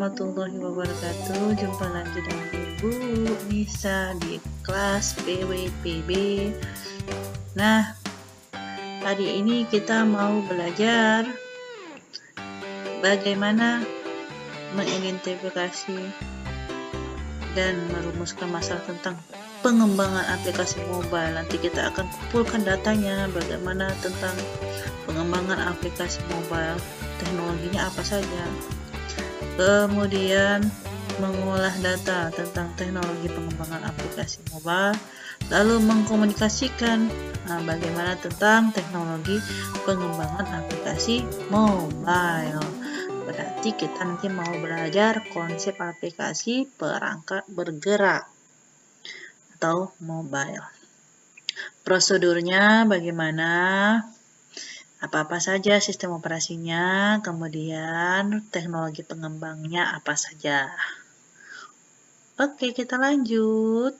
warahmatullahi wabarakatuh. Jumpa lagi dengan Ibu Nisa di kelas PWPB. Nah, hari ini kita mau belajar bagaimana mengidentifikasi dan merumuskan masalah tentang pengembangan aplikasi mobile. Nanti kita akan kumpulkan datanya, bagaimana tentang pengembangan aplikasi mobile, teknologinya apa saja. Kemudian mengolah data tentang teknologi pengembangan aplikasi mobile, lalu mengkomunikasikan bagaimana tentang teknologi pengembangan aplikasi mobile. Berarti kita nanti mau belajar konsep aplikasi perangkat bergerak atau mobile. Prosedurnya bagaimana? Apa-apa saja sistem operasinya, kemudian teknologi pengembangnya apa saja. Oke, kita lanjut.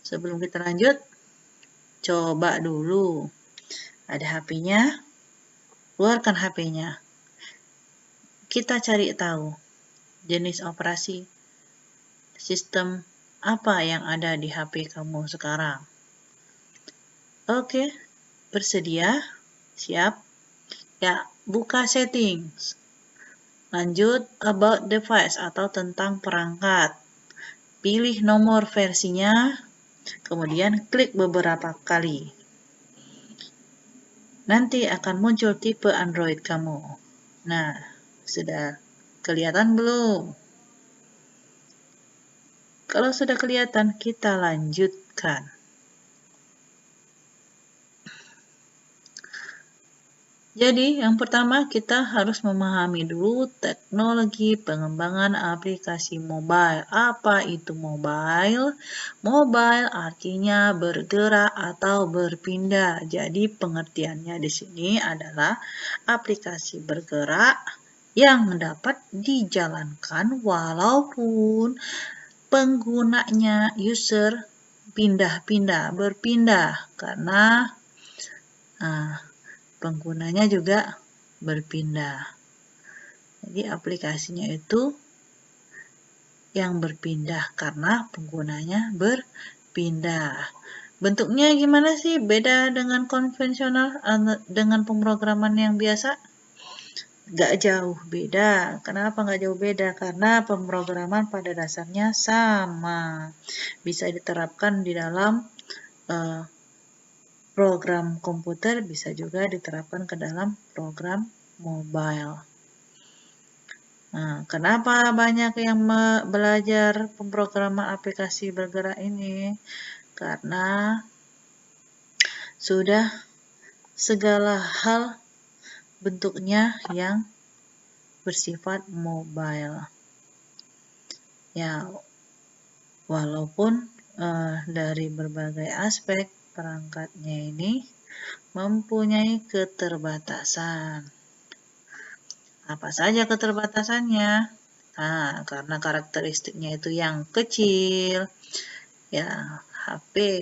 Sebelum kita lanjut, coba dulu. Ada HP-nya, keluarkan HP-nya. Kita cari tahu jenis operasi sistem apa yang ada di HP kamu sekarang. Oke, bersedia? Siap? Ya, buka settings. Lanjut, about device atau tentang perangkat. Pilih nomor versinya, kemudian klik beberapa kali. Nanti akan muncul tipe Android kamu. Nah, sudah kelihatan belum? Kalau sudah kelihatan, kita lanjutkan. Jadi, yang pertama kita harus memahami dulu teknologi pengembangan aplikasi mobile. Apa itu mobile? Mobile artinya bergerak atau berpindah. Jadi, pengertiannya di sini adalah aplikasi bergerak yang dapat dijalankan walaupun penggunanya user berpindah karena penggunanya juga berpindah. Jadi aplikasinya itu yang berpindah karena penggunanya berpindah. Bentuknya gimana sih? Beda dengan konvensional, dengan pemrograman yang biasa? Gak jauh beda. Kenapa gak jauh beda? Karena pemrograman pada dasarnya sama. Bisa diterapkan di dalam program komputer, bisa juga diterapkan ke dalam program mobile. Nah, kenapa banyak yang belajar pemrograman aplikasi bergerak ini? Karena sudah segala hal bentuknya yang bersifat mobile. Ya, walaupun dari berbagai aspek perangkatnya ini mempunyai keterbatasan. Apa saja keterbatasannya? Nah, karena karakteristiknya itu yang kecil. Ya,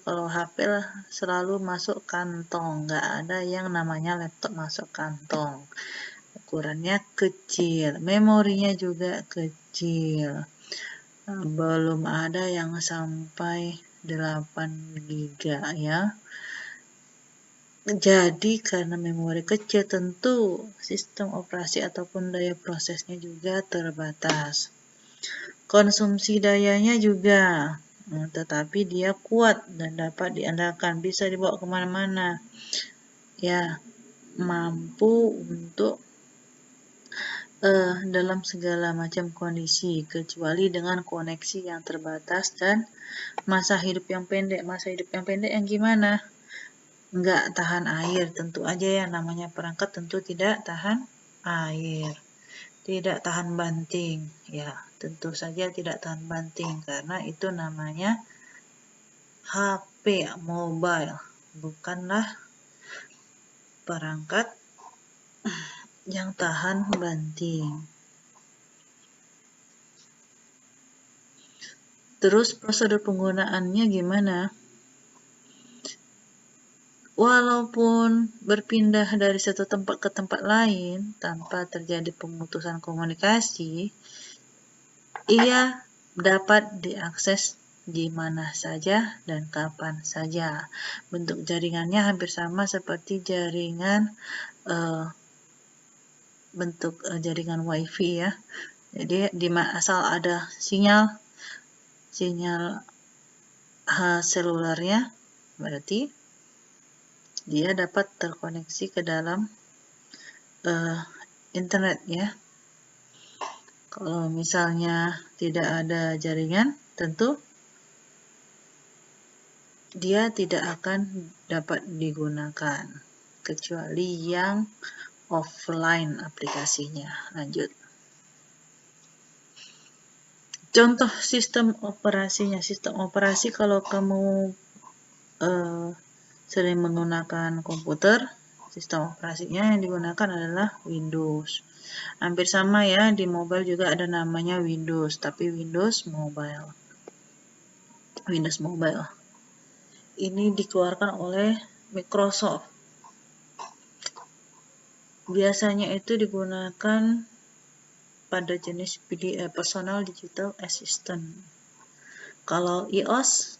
kalau HP selalu masuk kantong, nggak ada yang namanya laptop masuk kantong. Ukurannya kecil, memorinya juga kecil. Belum ada yang sampai 8 GB ya. Jadi karena memori kecil tentu sistem operasi ataupun daya prosesnya juga terbatas. Konsumsi dayanya juga, tetapi dia kuat dan dapat diandalkan, bisa dibawa kemana-mana. Ya, mampu untuk dalam segala macam kondisi, kecuali dengan koneksi yang terbatas dan masa hidup yang pendek. Masa hidup yang pendek yang gimana? Nggak tahan air, tentu aja ya, namanya perangkat tentu tidak tahan air, tidak tahan banting, ya tentu saja tidak tahan banting, karena itu namanya HP mobile, bukanlah perangkat yang tahan banting. Terus prosedur penggunaannya gimana? walaupun berpindah dari satu tempat ke tempat lain tanpa terjadi pemutusan komunikasi, ia dapat diakses di mana saja dan kapan saja. Bentuk jaringannya hampir sama seperti jaringan jaringan WiFi ya. Jadi asal ada sinyal selulernya, berarti dia dapat terkoneksi ke dalam internet ya. Kalau misalnya tidak ada jaringan, tentu dia tidak akan dapat digunakan kecuali yang offline aplikasinya. Lanjut. Contoh sistem operasinya. Sistem operasi kalau kamu sering menggunakan komputer, sistem operasinya yang digunakan adalah Windows. Hampir sama ya, di mobile juga ada namanya Windows, tapi Windows Mobile. Windows Mobile. Ini dikeluarkan oleh Microsoft. Biasanya itu digunakan pada jenis Personal Digital Assistant. Kalau iOS,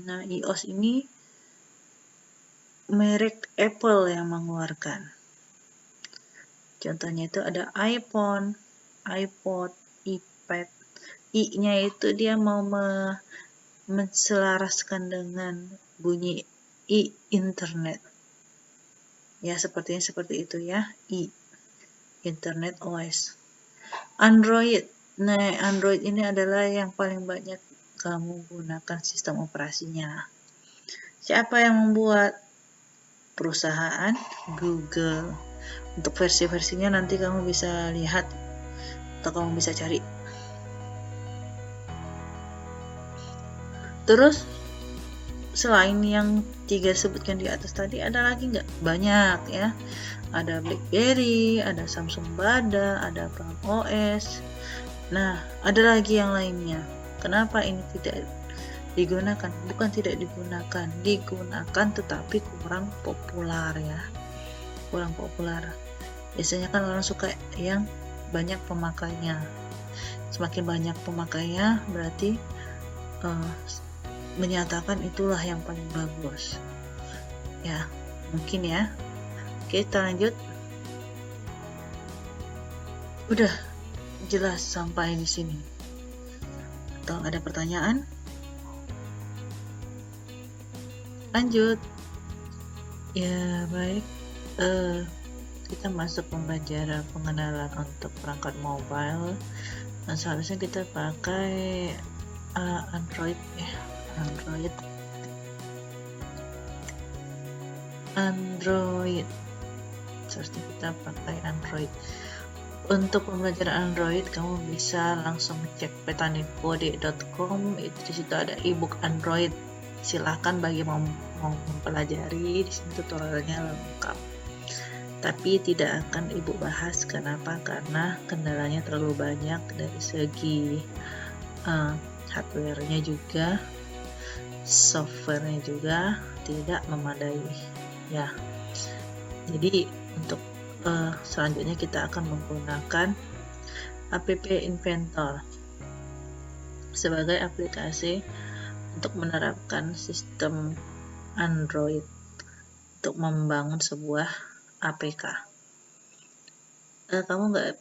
nah iOS ini merek Apple yang mengeluarkan. Contohnya itu ada iPhone, iPod, iPad. I-nya itu dia mau menselaraskan dengan bunyi internet. Ya, sepertinya seperti itu ya, Internet OS. Android. Nah, Android ini adalah yang paling banyak kamu gunakan sistem operasinya. Siapa yang membuat? Perusahaan Google. Untuk versi-versinya nanti kamu bisa lihat atau kamu bisa cari. Terus selain yang 3 sebutkan di atas tadi, ada lagi nggak? Banyak ya. Ada BlackBerry, ada Samsung Bada, ada Palm OS. Nah, ada lagi yang lainnya. Kenapa ini tidak digunakan? Bukan tidak digunakan, digunakan tetapi kurang populer ya. Kurang populer. Biasanya kan orang suka yang banyak pemakainya. Semakin banyak pemakainya berarti menyatakan itulah yang paling bagus. Ya, mungkin ya. Oke, kita lanjut. Udah jelas sampai di sini. Atau ada pertanyaan? Lanjut. Ya, baik. Kita masuk pembelajaran pengenalan untuk perangkat mobile. Nah, seharusnya kita pakai Android ya. Android. Seharusnya kita pakai Android. Untuk pembelajaran Android, kamu bisa langsung cek petaninfo.com. Itu di situ ada ebook Android. Silakan bagi mau mempelajari, di sini tutorialnya lengkap. Tapi tidak akan ibu bahas. Kenapa? Karena kendalanya terlalu banyak dari segi hardware-nya juga, software-nya juga tidak memadai ya. Jadi untuk selanjutnya kita akan menggunakan App Inventor sebagai aplikasi untuk menerapkan sistem Android untuk membangun sebuah APK. Kamu nggak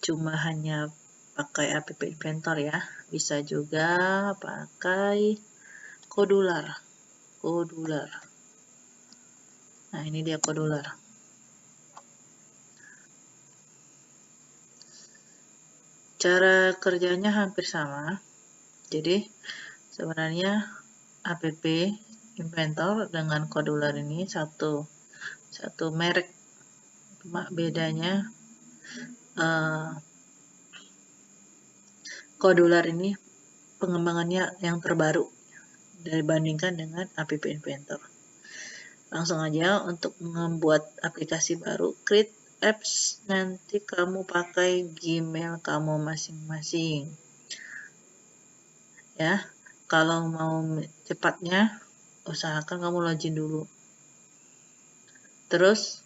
cuma hanya pakai App Inventor ya, bisa juga pakai Kodular. Nah, ini dia Kodular. Cara kerjanya hampir sama. Jadi sebenarnya App Inventor dengan Kodular ini satu merek, cuma bedanya Kodular ini pengembangannya yang terbaru dibandingkan dengan App Inventor. Langsung aja untuk membuat aplikasi baru, create apps, nanti kamu pakai Gmail kamu masing-masing. Ya, kalau mau cepatnya, usahakan kamu login dulu. Terus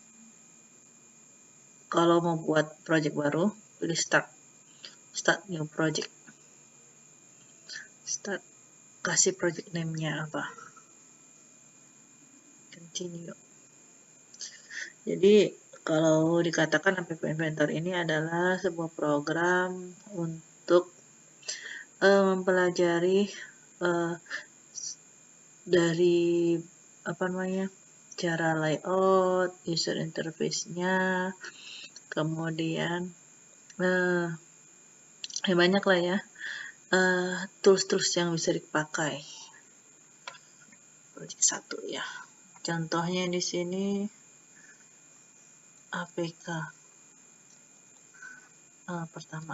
kalau mau buat project baru, pilih start new project. Start, kasih project name-nya apa, continue. Jadi kalau dikatakan App Inventor ini adalah sebuah program untuk mempelajari dari cara layout, user interface-nya, kemudian banyak lah ya tools-tools yang bisa dipakai. Project 1 ya. Contohnya di sini APK pertama.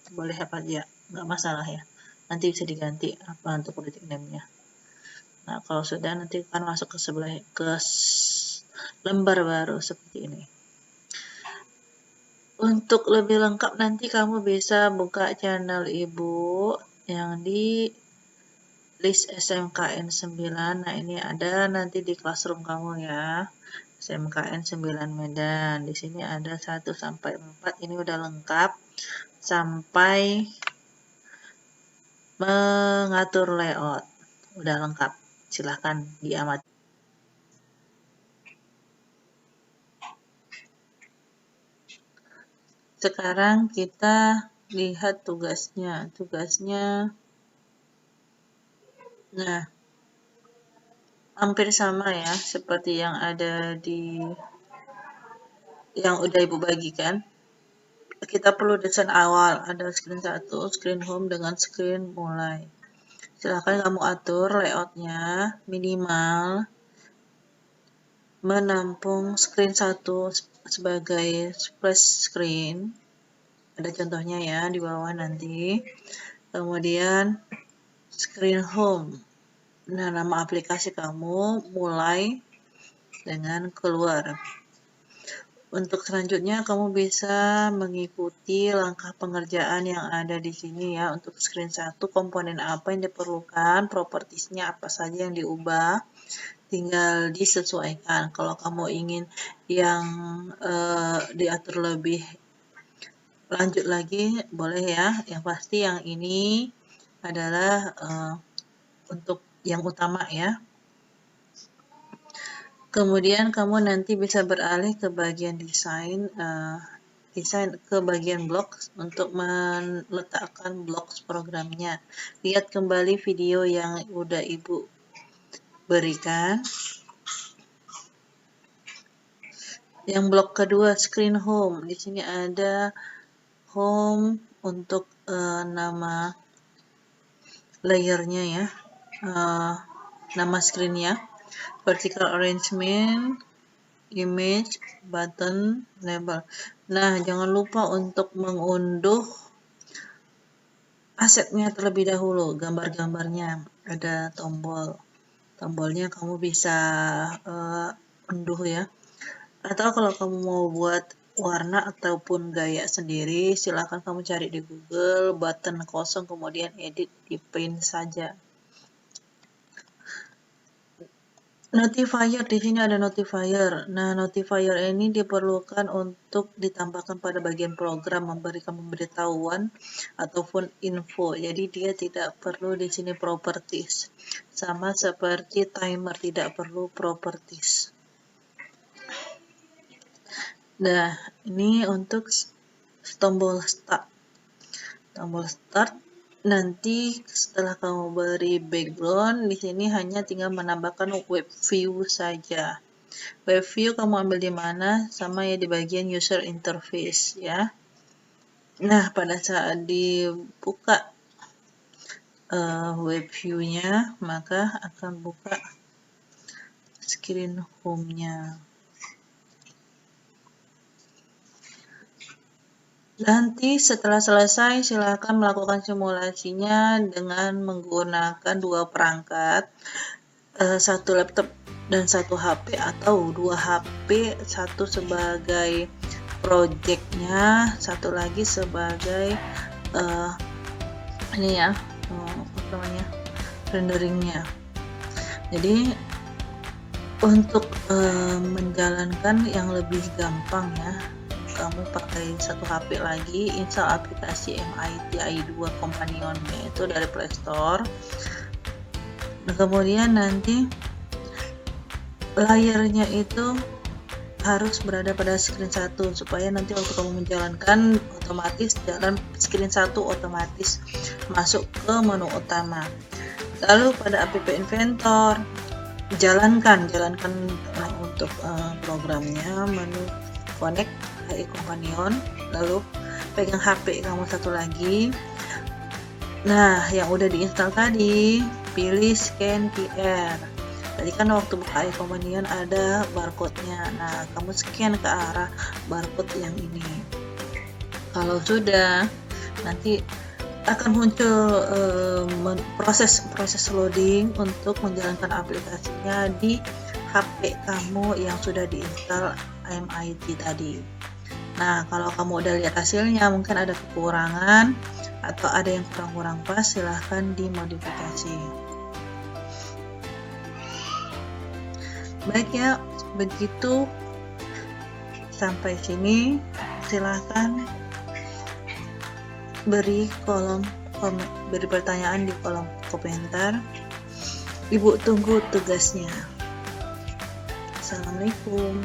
Boleh apa aja, nggak masalah ya. Nanti bisa diganti apa untuk project name-nya. Nah, kalau sudah nanti akan masuk ke lembar baru seperti ini. Untuk lebih lengkap nanti kamu bisa buka channel Ibu yang di list SMKN 9. Nah, ini ada nanti di classroom kamu ya. SMKN 9 Medan. Di sini ada 1 sampai 4. Ini udah lengkap sampai mengatur layout. Udah lengkap. Silahkan diamati. Sekarang kita lihat tugasnya. Nah, hampir sama ya seperti yang ada di yang udah Ibu bagikan. Kita perlu desain awal, ada screen 1, screen home dengan screen mulai. Silahkan kamu atur layoutnya minimal menampung screen 1 sebagai splash screen. Ada contohnya ya di bawah nanti. Kemudian screen home. Nah, nama aplikasi kamu mulai dengan keluar. Untuk selanjutnya kamu bisa mengikuti langkah pengerjaan yang ada di sini ya. Untuk screen 1, komponen apa yang diperlukan, propertiesnya apa saja yang diubah, tinggal disesuaikan. Kalau kamu ingin yang diatur lebih lanjut lagi, boleh ya. Yang pasti yang ini adalah untuk yang utama ya. Kemudian kamu nanti bisa beralih ke bagian desain ke bagian blocks untuk meletakkan blocks programnya. Lihat kembali video yang udah Ibu berikan. Yang blok kedua screen home. Di sini ada home untuk nama layernya ya, nama screennya, vertical arrangement, image, button, label. Nah, jangan lupa untuk mengunduh asetnya terlebih dahulu, gambar-gambarnya. Ada tombolnya kamu bisa unduh ya. Atau kalau kamu mau buat warna ataupun gaya sendiri, silakan kamu cari di Google, button kosong, kemudian edit di Paint saja. Notifier, di sini ada notifier. Nah, notifier ini diperlukan untuk ditambahkan pada bagian program, memberikan pemberitahuan ataupun info. Jadi dia tidak perlu di sini properties. Sama seperti timer, tidak perlu properties. Nah, ini untuk tombol start. Tombol start nanti setelah kamu beri background, di sini hanya tinggal menambahkan web view saja. Web view kamu ambil di mana? Sama ya di bagian user interface ya. Nah, pada saat dibuka web view-nya, maka akan buka screen home-nya. Nanti setelah selesai, silakan melakukan simulasinya dengan menggunakan 2 perangkat, 1 laptop dan 1 HP, atau 2 HP, 1 sebagai projectnya, 1 lagi sebagai ini ya, apa namanya, renderingnya. Jadi Untuk menjalankan yang lebih gampang ya, kamu pakai satu HP lagi, install aplikasi MIT AI2 Companion, yaitu dari Play Store. Nah, kemudian nanti layarnya itu harus berada pada screen 1 supaya nanti waktu kamu menjalankan otomatis jalan screen 1 otomatis masuk ke menu utama. Lalu pada app Inventor jalankan untuk programnya, menu connect AI Companion, lalu pegang HP kamu satu lagi. Nah, yang udah diinstal tadi, pilih scan QR. Tadi kan waktu buka AI Companion ada barcode-nya. Nah, kamu scan ke arah barcode yang ini. Kalau sudah, nanti akan muncul proses loading untuk menjalankan aplikasinya di HP kamu yang sudah diinstal MIT tadi. Nah, kalau kamu udah lihat hasilnya, mungkin ada kekurangan atau ada yang kurang pas, silahkan dimodifikasi. Baik ya, begitu sampai sini, silahkan beri pertanyaan di kolom komentar. Ibu tunggu tugasnya. Assalamualaikum.